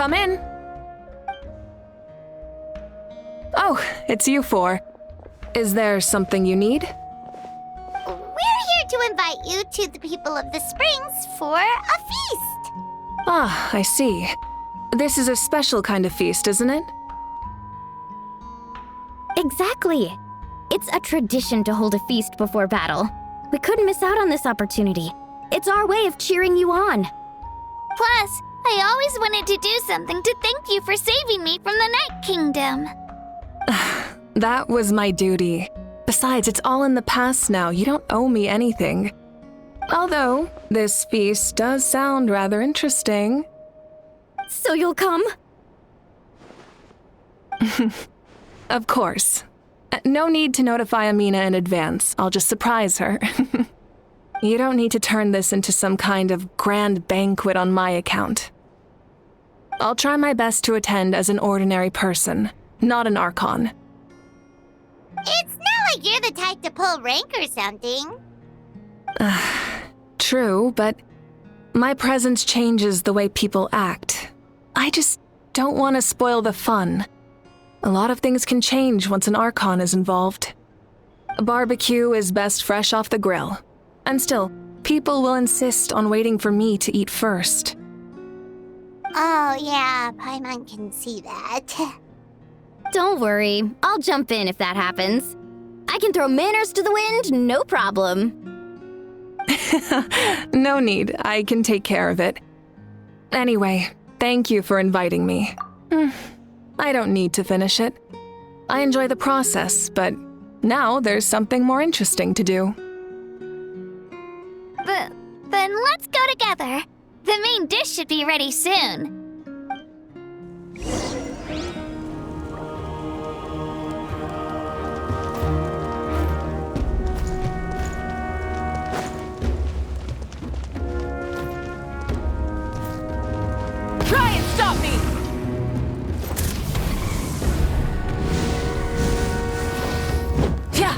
Come in. Oh, it's you four. Is there something you need? We're here to invite you to the people of the Springs for a feast. Ah, I see. This is a special kind of feast, isn't it? Exactly. It's a tradition to hold a feast before battle. We couldn't miss out on this opportunity. It's our way of cheering you on. Plus, I always wanted to do something to thank you for saving me from the Night Kingdom. That was my duty. Besides, it's all in the past now. You don't owe me anything. Although, this feast does sound rather interesting. So you'll come? Of course. No need to notify Amina in advance. I'll just surprise her. You don't need to turn this into some kind of grand banquet on my account. I'll try my best to attend as an ordinary person, not an Archon. It's not like you're the type to pull rank or something. True, but my presence changes the way people act. I just don't want to spoil the fun. A lot of things can change once an Archon is involved. A barbecue is best fresh off the grill. And still, people will insist on waiting for me to eat first. Oh yeah, Paimon can see that. Don't worry, I'll jump in if that happens. I can throw manners to the wind, no problem. No need, I can take care of it. Anyway, thank you for inviting me. I don't need to finish it. I enjoy the process, but now there's something more interesting to do. Then let's go together. The main dish should be ready soon. Try and stop me! Yeah.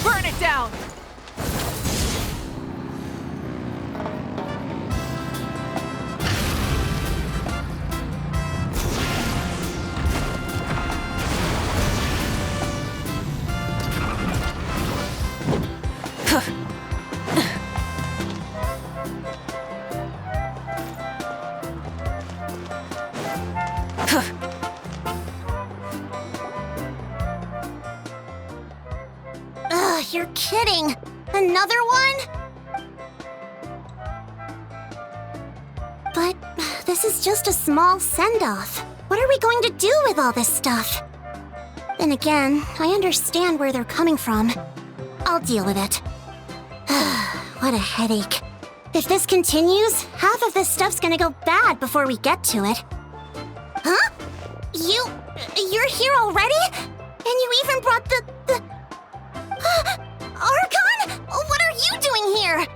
Burn it down! Ugh, you're kidding. Another one? But this is just a small send-off. What are we going to do with all this stuff? Then again, I understand where they're coming from. I'll deal with it. What a headache. If this continues, half of this stuff's gonna go bad before we get to it. Huh? You're here already? And you even brought the... Archon? What are you doing here?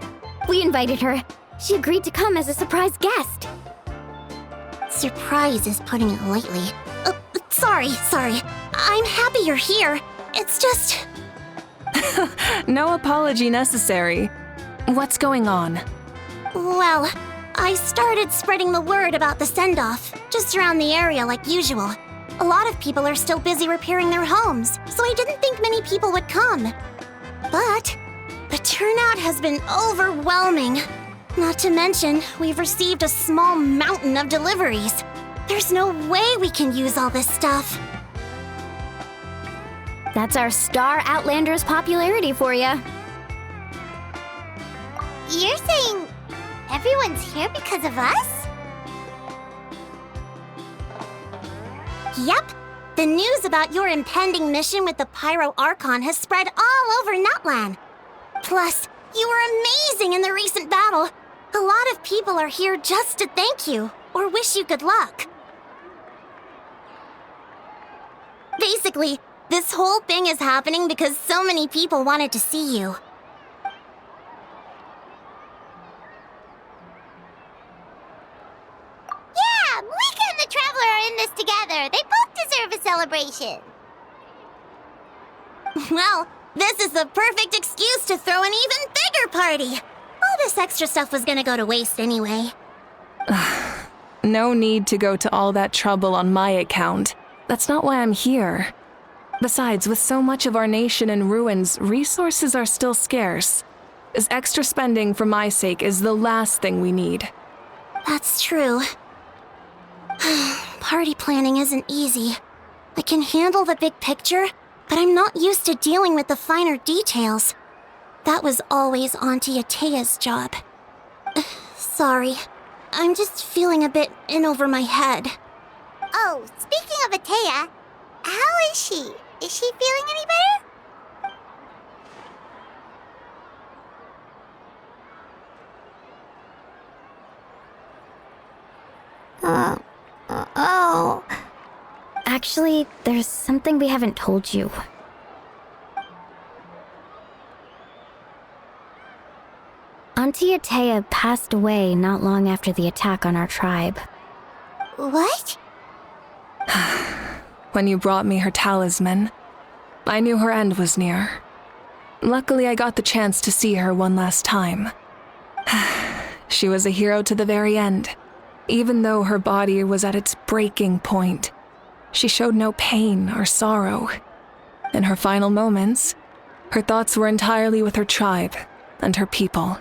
We invited her. She agreed to come as a surprise guest. Surprise is putting it lightly. Sorry. I'm happy you're here. It's just... No apology necessary. What's going on? Well, I started spreading the word about the send-off, just around the area like usual. A lot of people are still busy repairing their homes, so I didn't think many people would come. But the turnout has been overwhelming. Not to mention, we've received a small mountain of deliveries. There's no way we can use all this stuff. That's our Star Outlander's popularity for you. You're saying everyone's here because of us? Yep. The news about your impending mission with the Pyro Archon has spread all over Nutland. Plus, you were amazing in the recent battle. A lot of people are here just to thank you, or wish you good luck. Basically, this whole thing is happening because so many people wanted to see you. Yeah, Malika and the Traveler are in this together. They both deserve a celebration. Well, this is the perfect excuse to throw an even bigger party. All this extra stuff was gonna go to waste anyway. No need to go to all that trouble on my account. That's not why I'm here. Besides, with so much of our nation in ruins, resources are still scarce. This extra spending for my sake is the last thing we need. That's true. Party planning isn't easy. I can handle the big picture, but I'm not used to dealing with the finer details. That was always Auntie Atea's job. Sorry. I'm just feeling a bit in over my head. Oh, speaking of Atea, how is she? Is she feeling any better? Oh. Actually, there's something we haven't told you. Auntie Atea passed away not long after the attack on our tribe. What? When you brought me her talisman, I knew her end was near. Luckily, I got the chance to see her one last time. She was a hero to the very end. Even though her body was at its breaking point, she showed no pain or sorrow. In her final moments, her thoughts were entirely with her tribe and her people.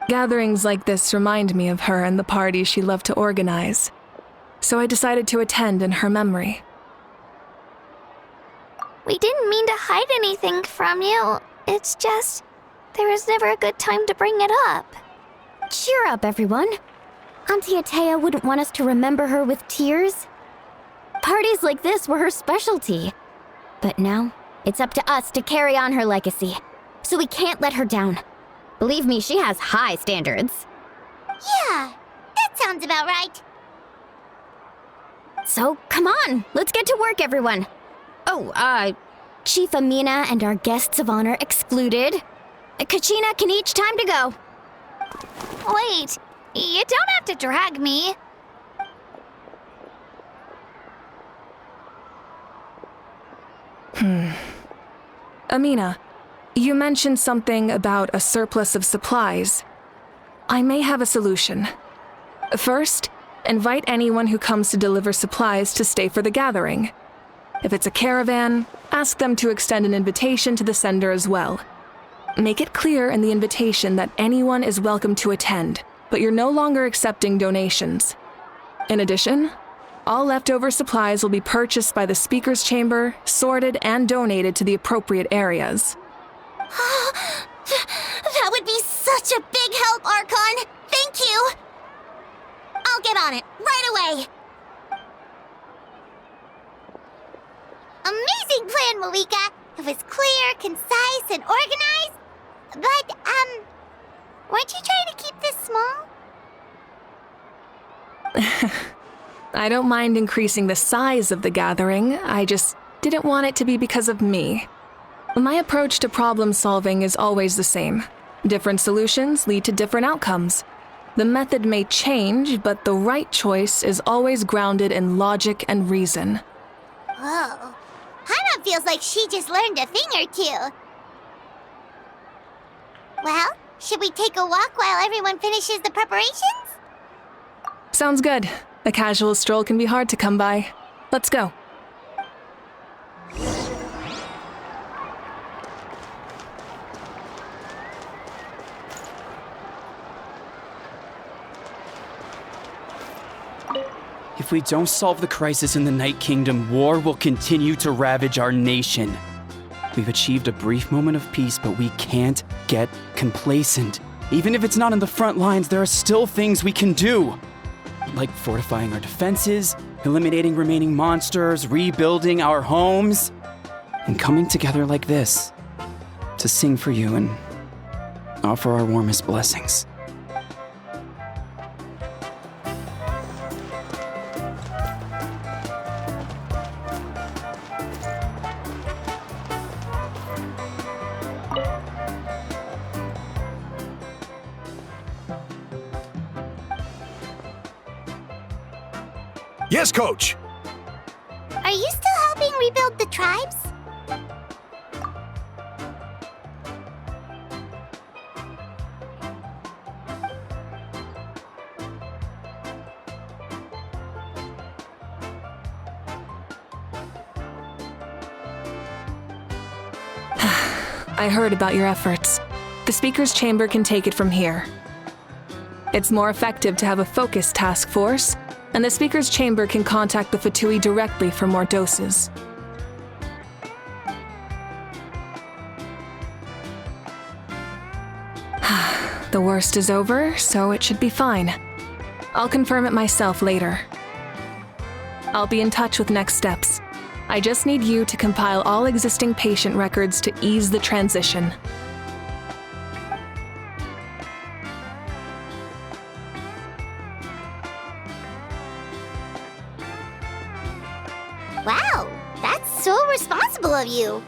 Gatherings like this remind me of her and the parties she loved to organize, so I decided to attend in her memory. We didn't mean to hide anything from you. It's just, there was never a good time to bring it up. Cheer up, everyone. Auntie Atea wouldn't want us to remember her with tears. Parties like this were her specialty. But now, it's up to us to carry on her legacy, so we can't let her down. Believe me, she has high standards. Yeah, that sounds about right. So, come on, let's get to work, everyone. Oh, Chief Amina and our guests of honor excluded. Kachina can each time to go. Wait, you don't have to drag me. Amina, you mentioned something about a surplus of supplies. I may have a solution. First, invite anyone who comes to deliver supplies to stay for the gathering. If it's a caravan, ask them to extend an invitation to the sender as well. Make it clear in the invitation that anyone is welcome to attend, but you're no longer accepting donations. In addition, all leftover supplies will be purchased by the speaker's chamber, sorted, and donated to the appropriate areas. That would be such a big help, Archon! Thank you! I'll get on it, right away! Amazing plan, Malika. It was clear, concise, and organized. But, weren't you trying to keep this small? I don't mind increasing the size of the gathering, I just didn't want it to be because of me. My approach to problem solving is always the same. Different solutions lead to different outcomes. The method may change, but the right choice is always grounded in logic and reason. Whoa. Hana feels like she just learned a thing or two. Well, should we take a walk while everyone finishes the preparations? Sounds good. A casual stroll can be hard to come by. Let's go. If we don't solve the crisis in the Night Kingdom, war will continue to ravage our nation. We've achieved a brief moment of peace, but we can't get complacent. Even if it's not in the front lines, there are still things we can do. Like fortifying our defenses, eliminating remaining monsters, rebuilding our homes, and coming together like this to sing for you and Offer our warmest blessings. Yes, Coach! Are you still helping rebuild the tribes? I heard about your efforts. The Speaker's Chamber can take it from here. It's more effective to have a focused task force, and the Speaker's Chamber can contact the Fatui directly for more doses. The worst is over, so it should be fine. I'll confirm it myself later. I'll be in touch with next steps. I just need you to compile all existing patient records to ease the transition. Wow, that's so responsible of you.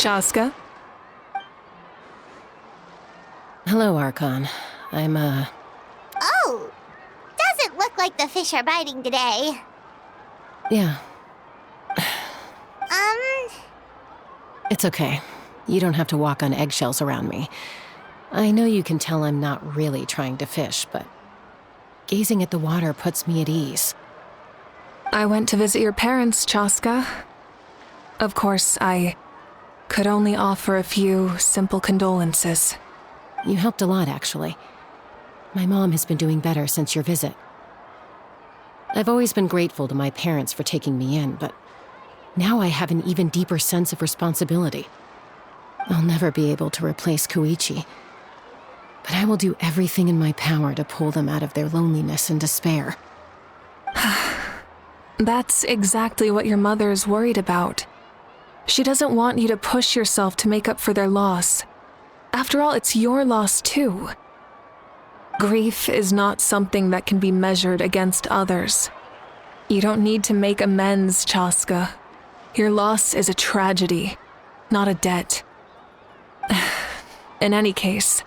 Chaska? Hello, Archon. I'm, Oh, doesn't look like the fish are biting today. Yeah, Um, it's okay. You don't have to walk on eggshells around me. I know you can tell I'm not really trying to fish, but gazing at the water puts me at ease. I went to visit your parents, Chaska. Of course, I could only offer a few simple condolences. You helped a lot, actually. My mom has been doing better since your visit. I've always been grateful to my parents for taking me in, but now I have an even deeper sense of responsibility. I'll never be able to replace Koichi, but I will do everything in my power to pull them out of their loneliness and despair. That's exactly what your mother's worried about. She doesn't want you to push yourself to make up for their loss. After all, it's your loss too. Grief is not something that can be measured against others. You don't need to make amends, Chaska. Your loss is a tragedy, not a debt. In any case,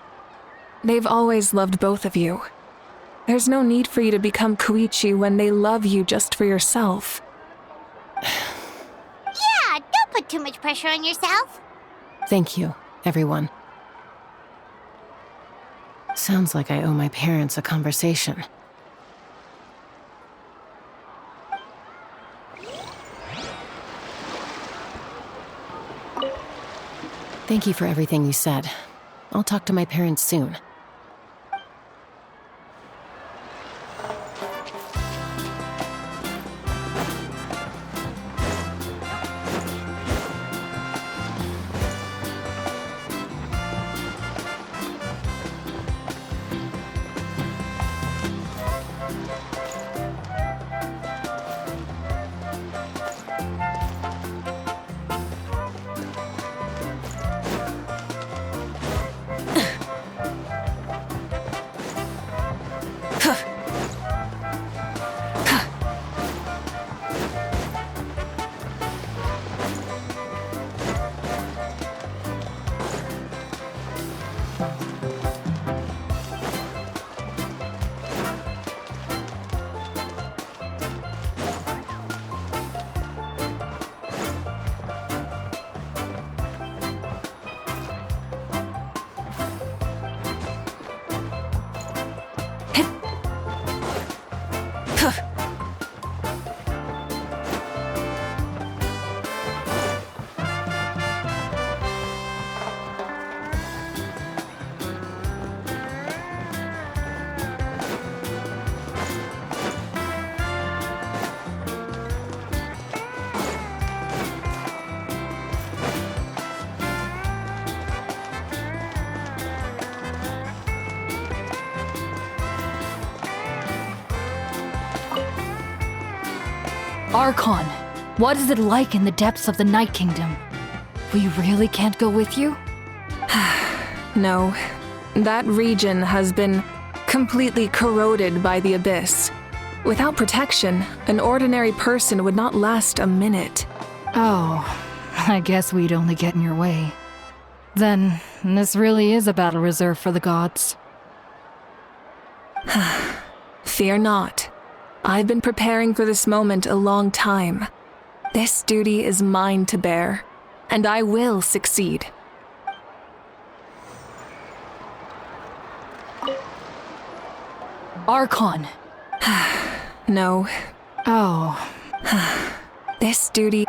they've always loved both of you. There's no need for you to become Koichi when they love you just for yourself. Yeah, don't put too much pressure on yourself. Thank you, everyone. Sounds like I owe my parents a conversation. Thank you for everything you said. I'll talk to my parents soon. Archon, what is it like in the depths of the Night Kingdom? We really can't go with you? No, that region has been completely corroded by the abyss. Without protection, an ordinary person would not last a minute. Oh, I guess we'd only get in your way. Then, this really is a battle reserved for the gods. Fear not. I've been preparing for this moment a long time. This duty is mine to bear, and I will succeed. Archon! No. Oh. This duty...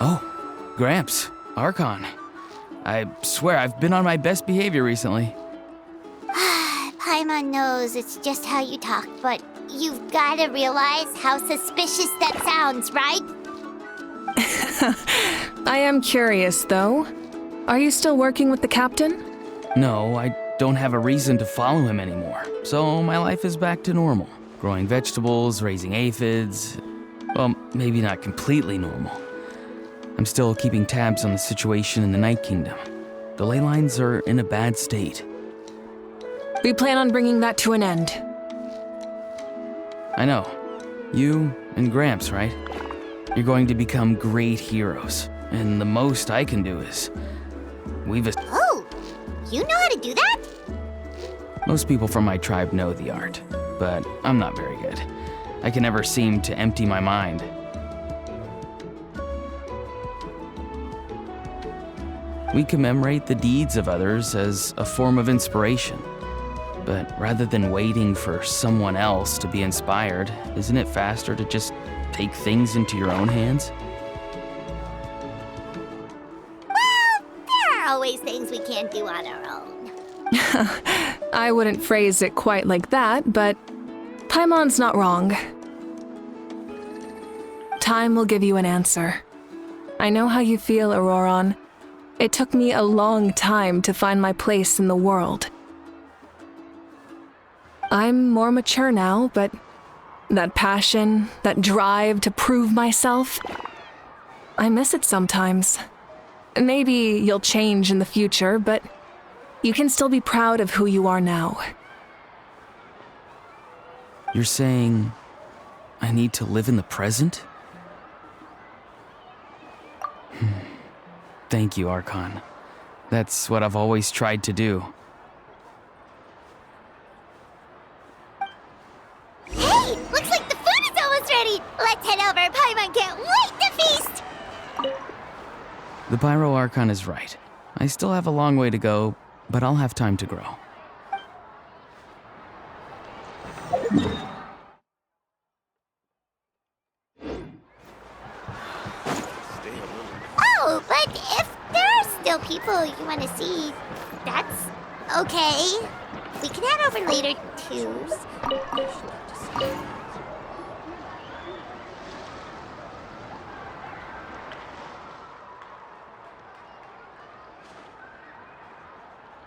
Oh, Gramps, Archon. I swear I've been on my best behavior recently. Paimon knows it's just how you talk, but you've gotta realize how suspicious that sounds, right? I am curious, though. Are you still working with the captain? No, I don't have a reason to follow him anymore, so my life is back to normal. Growing vegetables, raising aphids. Well, maybe not completely normal. I'm still keeping tabs on the situation in the Night Kingdom. The ley lines are in a bad state. We plan on bringing that to an end. I know. You and Gramps, right? You're going to become great heroes, and the most I can do is weave a... Oh, you know how to do that? Most people from my tribe know the art, but I'm not very good. I can never seem to empty my mind. We commemorate the deeds of others as a form of inspiration. But rather than waiting for someone else to be inspired, isn't it faster to just take things into your own hands? Well, there are always things we can't do on our own. I wouldn't phrase it quite like that, but Paimon's not wrong. Time will give you an answer. I know how you feel, Auroron. It took me a long time to find my place in the world. I'm more mature now, but that passion, that drive to prove myself, I miss it sometimes. Maybe you'll change in the future, but you can still be proud of who you are now. You're saying I need to live in the present? Thank you, Archon. That's what I've always tried to do. Hey, looks like the food is almost ready. Let's head over. Paimon can't wait to feast. The Pyro Archon is right. I still have a long way to go, but I'll have time to grow. Oh, but if there are still people you want to see, that's okay. We can head over later, too.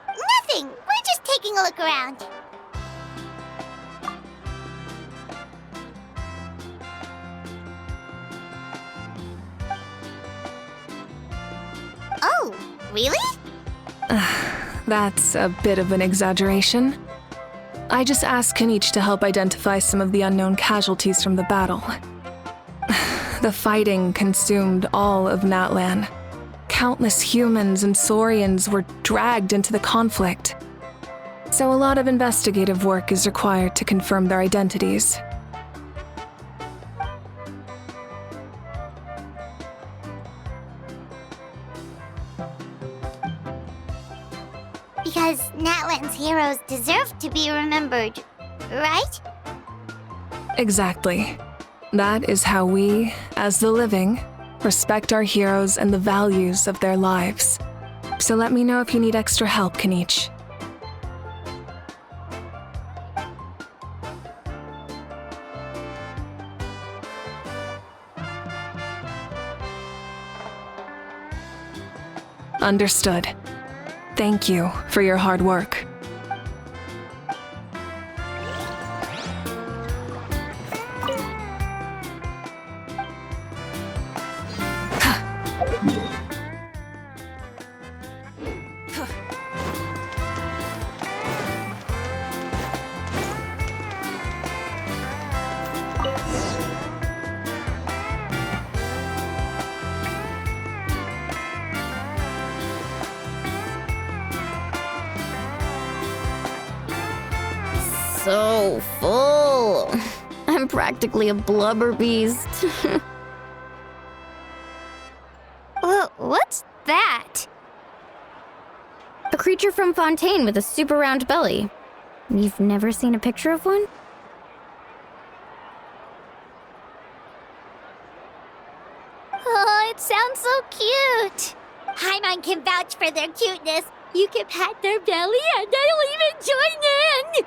Nothing. We're just taking a look around. Oh, really? That's a bit of an exaggeration. I just asked Kanich to help identify some of the unknown casualties from the battle. The fighting consumed all of Natlan. Countless humans and Saurians were dragged into the conflict. So a lot of investigative work is required to confirm their identities. Because Natlan's heroes deserve to be remembered, right? Exactly. That is how we, as the living, respect our heroes and the values of their lives. So let me know if you need extra help, Kanich. Understood. Thank you for your hard work. So full. I'm practically a blubber beast. What's that? A creature from Fontaine with a super round belly. You've never seen a picture of one? Oh, it sounds so cute. Paimon can vouch for their cuteness. You can pat their belly and they'll even join in.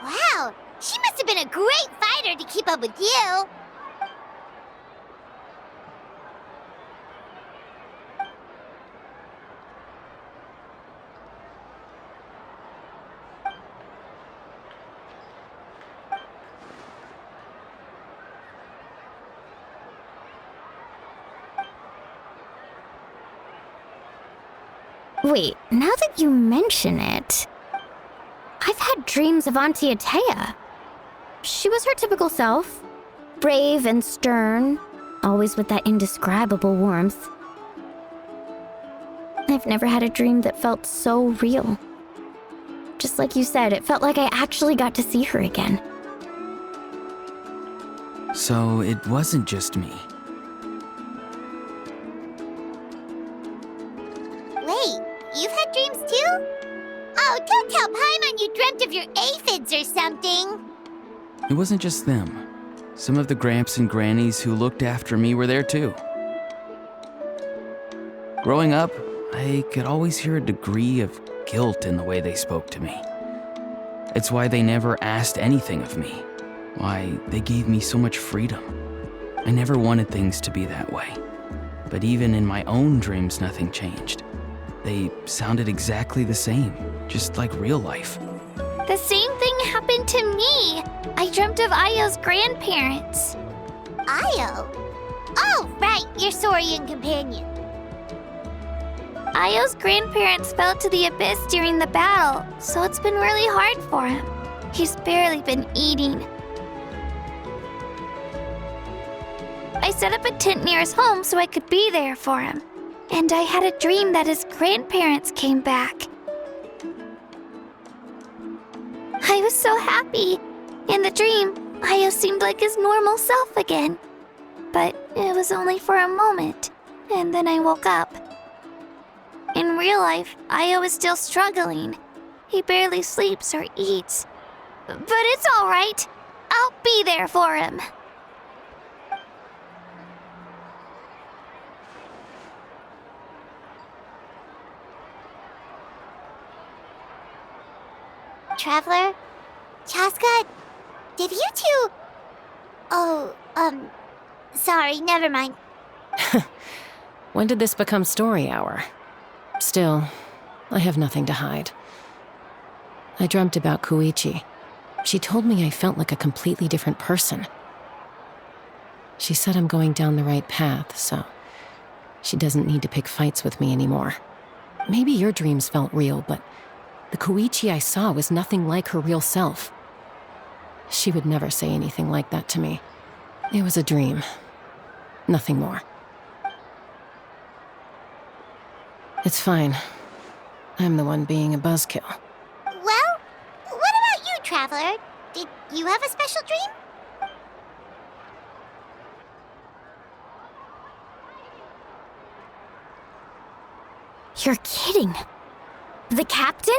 Wow, she must have been a great fighter to keep up with you. Wait, now that you mention it, I've had dreams of Auntie Atea. She was her typical self, brave and stern, always with that indescribable warmth. I've never had a dream that felt so real. Just like you said, it felt like I actually got to see her again. So it wasn't just me. Wait, you've had dreams too? Oh, don't tell Paimon you dreamt of your aphids or something. It wasn't just them. Some of the Gramps and Grannies who looked after me were there too. Growing up, I could always hear a degree of guilt in the way they spoke to me. It's why they never asked anything of me. Why they gave me so much freedom. I never wanted things to be that way. But even in my own dreams, nothing changed. They sounded exactly the same, just like real life. The same thing happened to me. I dreamt of Io's grandparents. Io? Oh, right, your Saurian companion. Io's grandparents fell to the abyss during the battle, so it's been really hard for him. He's barely been eating. I set up a tent near his home so I could be there for him. And I had a dream that his grandparents came back. I was so happy. In the dream, Io seemed like his normal self again. But it was only for a moment, and then I woke up. In real life, Io is still struggling. He barely sleeps or eats. But it's all right. I'll be there for him. Traveler? Chaska? Did you two... Oh, sorry, never mind. When did this become story hour? Still, I have nothing to hide. I dreamt about Koichi. She told me I felt like a completely different person. She said I'm going down the right path, so she doesn't need to pick fights with me anymore. Maybe your dreams felt real, but the Koichi I saw was nothing like her real self. She would never say anything like that to me. It was a dream. Nothing more. It's fine. I'm the one being a buzzkill. Well, what about you, Traveler? Did you have a special dream? You're kidding. The captain?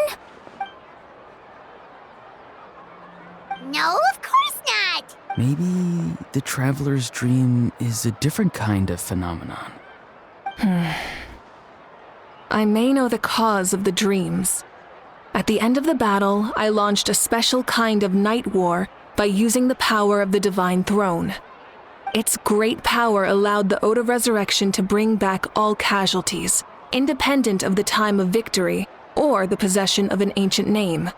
No, of course not. Maybe the traveler's dream is a different kind of phenomenon. I may know the cause of the dreams. At the end of the battle, I launched a special kind of night war by using the power of the Divine Throne. Its great power allowed the Ode of Resurrection to bring back all casualties, independent of the time of victory or the possession of an ancient name.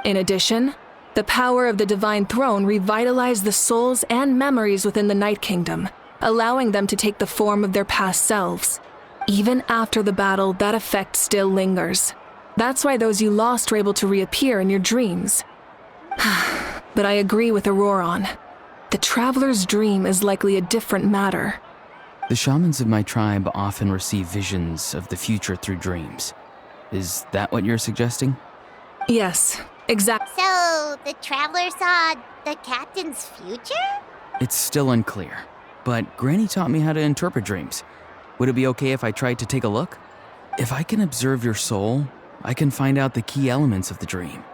In addition, the power of the Divine Throne revitalized the souls and memories within the Night Kingdom, allowing them to take the form of their past selves. Even after the battle, that effect still lingers. That's why those you lost were able to reappear in your dreams. But I agree with Auroron. The Traveler's dream is likely a different matter. The shamans of my tribe often receive visions of the future through dreams. Is that what you're suggesting? Yes, exactly. So, the Traveler saw the captain's future? It's still unclear, but Granny taught me how to interpret dreams. Would it be okay if I tried to take a look? If I can observe your soul, I can find out the key elements of the dream.